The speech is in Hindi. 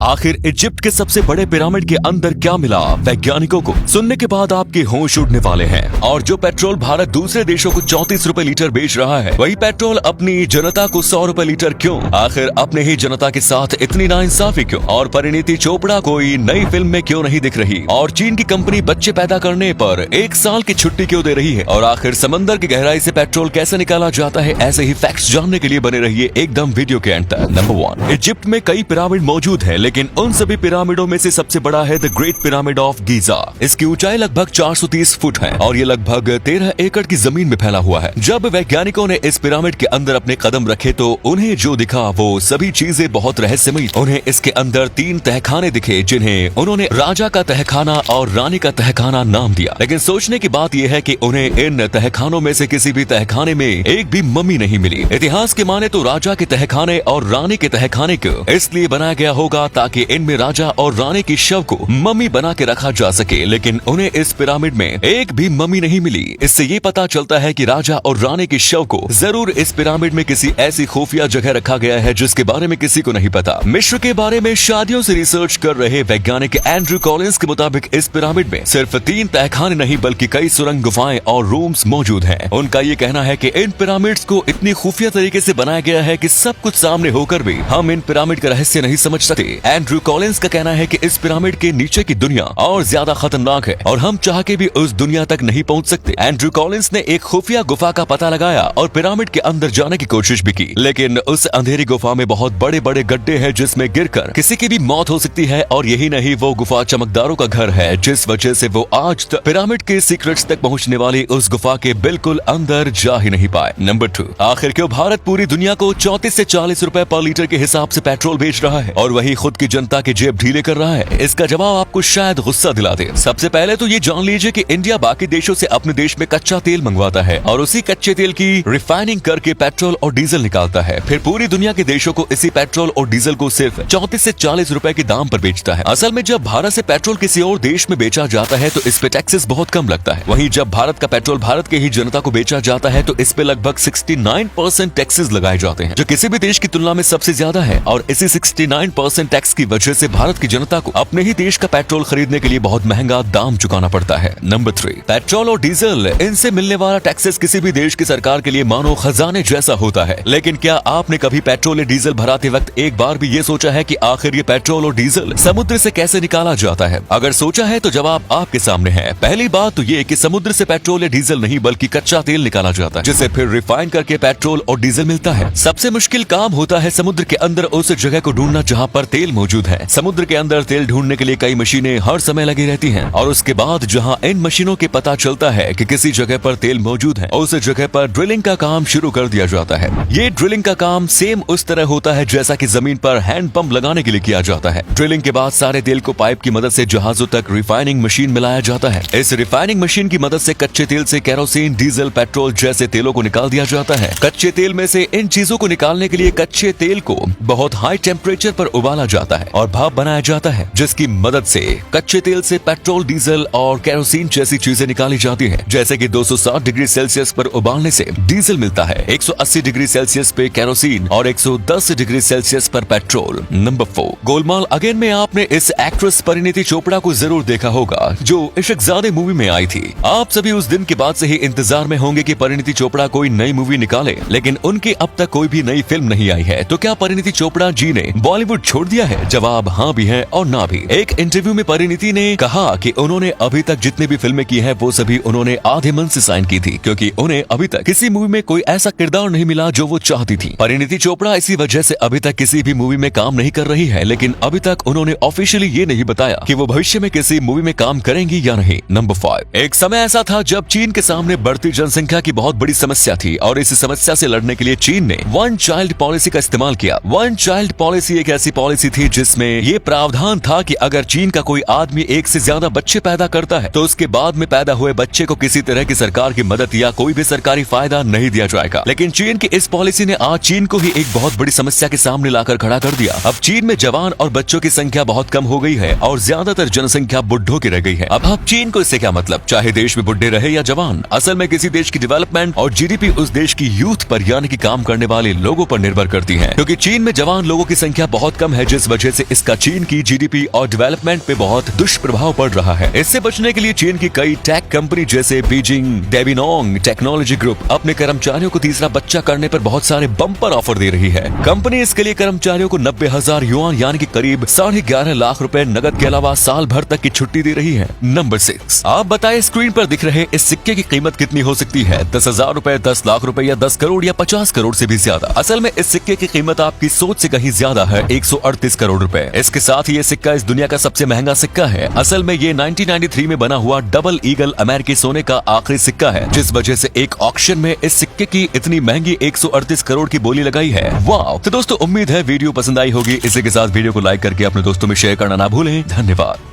आखिर इजिप्ट के सबसे बड़े पिरामिड के अंदर क्या मिला वैज्ञानिकों को? सुनने के बाद आपके होश उड़ने वाले हैं। और जो पेट्रोल भारत दूसरे देशों को 34 रुपए लीटर बेच रहा है, वही पेट्रोल अपनी जनता को 100 रुपए लीटर क्यों? आखिर अपने ही जनता के साथ इतनी नाइंसाफी क्यों? और परिणीति चोपड़ा कोई नई फिल्म में क्यों नहीं दिख रही? और चीन की कंपनी बच्चे पैदा करने पर 1 साल की छुट्टी क्यों दे रही है? और आखिर समंदर की गहराई से पेट्रोल कैसे निकाला जाता है? ऐसे ही फैक्ट्स जानने के लिए बने रहिए एकदम वीडियो के अंत तक। नंबर 1, इजिप्ट में कई पिरामिड मौजूद है, लेकिन उन सभी पिरामिडों में से सबसे बड़ा है the great pyramid of Giza. इसकी ऊंचाई लगभग 430 फुट है और ये लगभग 13 एकड़ की जमीन में फैला हुआ है। जब वैज्ञानिकों ने इस पिरामिड के अंदर अपने कदम रखे तो उन्हें जो दिखा वो सभी चीजें बहुत रहस्यमयी। उन्हें इसके अंदर 3 तहखाने दिखे, जिन्हें उन्होंने राजा का तहखाना और रानी का तहखाना नाम दिया। लेकिन सोचने की बात यह है कि उन्हें इन तहखानों में से किसी भी तहखाने में एक भी मम्मी नहीं मिली। इतिहास के माने तो राजा के तहखाने और रानी के तहखाने को इसलिए बनाया गया होगा ताकि इनमें राजा और रानी की शव को मम्मी बना के रखा जा सके, लेकिन उन्हें इस पिरामिड में एक भी मम्मी नहीं मिली। इससे ये पता चलता है कि राजा और रानी की शव को जरूर इस पिरामिड में किसी ऐसी खुफिया जगह रखा गया है जिसके बारे में किसी को नहीं पता। मिस्र के बारे में शादियों से रिसर्च कर रहे वैज्ञानिक एंड्रू कॉलिंस के मुताबिक इस पिरामिड में सिर्फ 3 तहखाने नहीं बल्कि कई सुरंग, गुफाएं और रूम्स मौजूद हैं। उनका ये कहना है कि इन पिरामिड्स को इतनी खुफिया तरीके से बनाया गया है कि सब कुछ सामने होकर भी हम इन पिरामिड का रहस्य नहीं समझ सकते। एंड्रू कॉलिंस का कहना है कि इस पिरामिड के नीचे की दुनिया और ज्यादा खतरनाक है और हम चाह के भी उस दुनिया तक नहीं पहुंच सकते। एंड्रू कॉलिंस ने एक खुफिया गुफा का पता लगाया और पिरामिड के अंदर जाने की कोशिश भी की, लेकिन उस अंधेरी गुफा में बहुत बड़े बड़े गड्ढे हैं जिसमें गिरकर किसी की भी मौत हो सकती है। और यही नहीं, वो गुफा चमकदारों का घर है, जिस वजह से वो आज तक पिरामिड के सीक्रेट्स तक पहुंचने वाली उस गुफा के बिल्कुल अंदर जा ही नहीं पाए। नंबर 2, आखिर क्यों भारत पूरी दुनिया को 34 से 40 रुपए पर लीटर के हिसाब से पेट्रोल बेच रहा है और वही खुद की जनता के जेब ढीले कर रहा है? इसका जवाब आपको शायद गुस्सा दिला दे। सबसे पहले तो ये जान लीजिए कि इंडिया बाकी देशों से अपने देश में कच्चा तेल मंगवाता है और उसी कच्चे तेल की रिफाइनिंग करके पेट्रोल और डीजल निकालता है। फिर पूरी दुनिया के देशों को इसी पेट्रोल और डीजल को सिर्फ 34 से 40 रुपए के दाम पर बेचता है। असल में जब भारत से पेट्रोल किसी और देश में बेचा जाता है तो इस पे टैक्सेस बहुत कम लगता है। वहीं जब भारत का पेट्रोल भारत के ही जनता को बेचा जाता है तो इस पे लगभग 69% टैक्सेस लगाए जाते हैं, जो किसी भी देश की तुलना में सबसे ज्यादा है। और इसी 69% टैक्स की वजह से भारत की जनता को अपने ही देश का पेट्रोल खरीदने के लिए बहुत महंगा दाम चुकाना पड़ता है। नंबर 3, पेट्रोल और डीजल, इनसे मिलने वाला टैक्सेस किसी भी देश की सरकार के लिए मानो खजाने जैसा होता है। लेकिन क्या आपने कभी पेट्रोल या डीजल भराते वक्त एक बार भी ये सोचा है कि आखिर ये पेट्रोल और डीजल समुद्र से कैसे निकाला जाता है? अगर सोचा है तो जवाब आपके सामने है। पहली बात तो ये कि समुद्र से पेट्रोल या डीजल नहीं बल्कि कच्चा तेल निकाला जाता है, जिसे फिर रिफाइन करके पेट्रोल और डीजल मिलता है। सबसे मुश्किल काम होता है समुद्र के अंदर उस जगह को ढूंढना जहाँ पर तेल मौजूद है। समुद्र के अंदर तेल ढूंढने के लिए कई मशीनें हर समय लगी रहती हैं और उसके बाद जहां इन मशीनों के पता चलता है कि किसी जगह पर तेल मौजूद है, उस जगह पर ड्रिलिंग का काम शुरू कर दिया जाता है। ये ड्रिलिंग का काम सेम उस तरह होता है जैसा कि जमीन पर हैंड पंप लगाने के लिए किया जाता है। ड्रिलिंग के बाद सारे तेल को पाइप की मदद से जहाजों तक रिफाइनिंग मशीन मिलाया जाता है। इस रिफाइनिंग मशीन की मदद से कच्चे तेल से केरोसिन, डीजल, पेट्रोल जैसे तेलों को निकाल दिया जाता है। कच्चे तेल में से इन चीजों को निकालने के लिए कच्चे तेल को बहुत हाई टेम्परेचर पर उबाला जाता है और भाप बनाया जाता है, जिसकी मदद से कच्चे तेल से पेट्रोल, डीजल और केरोसिन जैसी चीजें निकाली जाती हैं। जैसे कि 260 डिग्री सेल्सियस पर उबालने से डीजल मिलता है, 180 डिग्री सेल्सियस पे केरोसिन और 110 डिग्री सेल्सियस पर पेट्रोल। नंबर 4, गोलमाल अगेन में आपने इस एक्ट्रेस परिणीति चोपड़ा को जरूर देखा होगा जो इश्कजादे मूवी में आई थी। आप सभी उस दिन के बाद से ही इंतजार में होंगे कि परिणीति चोपड़ा कोई नई मूवी निकाले, लेकिन उनकी अब तक कोई भी नई फिल्म नहीं आई है। तो क्या परिणीति चोपड़ा जी ने बॉलीवुड छोड़ दिया है? जवाब हाँ भी है और ना भी। एक इंटरव्यू में परिणीति ने कहा कि उन्होंने अभी तक जितनी भी फिल्में की है वो सभी उन्होंने आधे मन से साइन की थी, क्योंकि उन्हें अभी तक किसी मूवी में कोई ऐसा किरदार नहीं मिला जो वो चाहती थी। परिणीति चोपड़ा इसी वजह से अभी तक किसी भी मूवी में काम नहीं कर रही है, लेकिन अभी तक उन्होंने ऑफिशियली ये नहीं बताया कि वो भविष्य में किसी मूवी में काम करेंगी या नहीं। नंबर 5, एक समय ऐसा था जब चीन के सामने बढ़ती जनसंख्या की बहुत बड़ी समस्या थी और इस समस्या से लड़ने के लिए चीन ने वन चाइल्ड पॉलिसी का इस्तेमाल किया। वन चाइल्ड पॉलिसी एक ऐसी पॉलिसी थी जिसमें ये प्रावधान था कि अगर चीन का कोई आदमी एक से ज्यादा बच्चे पैदा करता है तो उसके बाद में पैदा हुए बच्चे को किसी तरह की सरकार की मदद या कोई भी सरकारी फायदा नहीं दिया जाएगा। लेकिन चीन की इस पॉलिसी ने आज चीन को ही एक बहुत बड़ी समस्या के सामने लाकर खड़ा कर दिया। अब चीन में जवान और बच्चों की संख्या बहुत कम हो गई है और ज्यादातर जनसंख्या बुढ़ों की रह गई है। अब चीन को इससे क्या मतलब, चाहे देश में बुढ़े रहे या जवान। असल में किसी देश की डेवलपमेंट और जीडीपी उस देश की यूथ पर यानी कि काम करने वाले लोगों पर निर्भर करती है, क्योंकि चीन में जवान लोगों की संख्या बहुत कम है, जिस वजह से इसका चीन की जीडीपी और डेवलपमेंट पे बहुत दुष्प्रभाव पड़ रहा है। इससे बचने के लिए चीन की कई टेक कंपनी जैसे बीजिंग डेविनोंग टेक्नोलॉजी ग्रुप अपने कर्मचारियों को तीसरा बच्चा करने पर बहुत सारे बम्पर ऑफर दे रही है। कंपनी इसके लिए कर्मचारियों को 90,000 युआन यानी कि करीब 11.5 लाख रुपए नगद के अलावा साल भर तक की छुट्टी दे रही है। नंबर 6, आप बताएं स्क्रीन पर दिख रहे इस सिक्के की कीमत कितनी हो सकती है? 10,000 रुपए, 10 लाख रुपए या 10 करोड़ या 50 करोड़ से भी ज्यादा? असल में इस सिक्के की कीमत आपकी सोच से कहीं ज्यादा है, 138 करोड़ रुपए। इसके साथ ही ये सिक्का इस दुनिया का सबसे महंगा सिक्का है। असल में ये 1993 में बना हुआ डबल ईगल अमेरिकी सोने का आखिरी सिक्का है, जिस वजह से एक ऑक्शन में इस सिक्के की इतनी महंगी 138 करोड़ की बोली लगाई है। वाह! तो दोस्तों, उम्मीद है वीडियो पसंद आई होगी। इसी के साथ वीडियो को लाइक करके अपने दोस्तों में शेयर करना ना भूलें। धन्यवाद।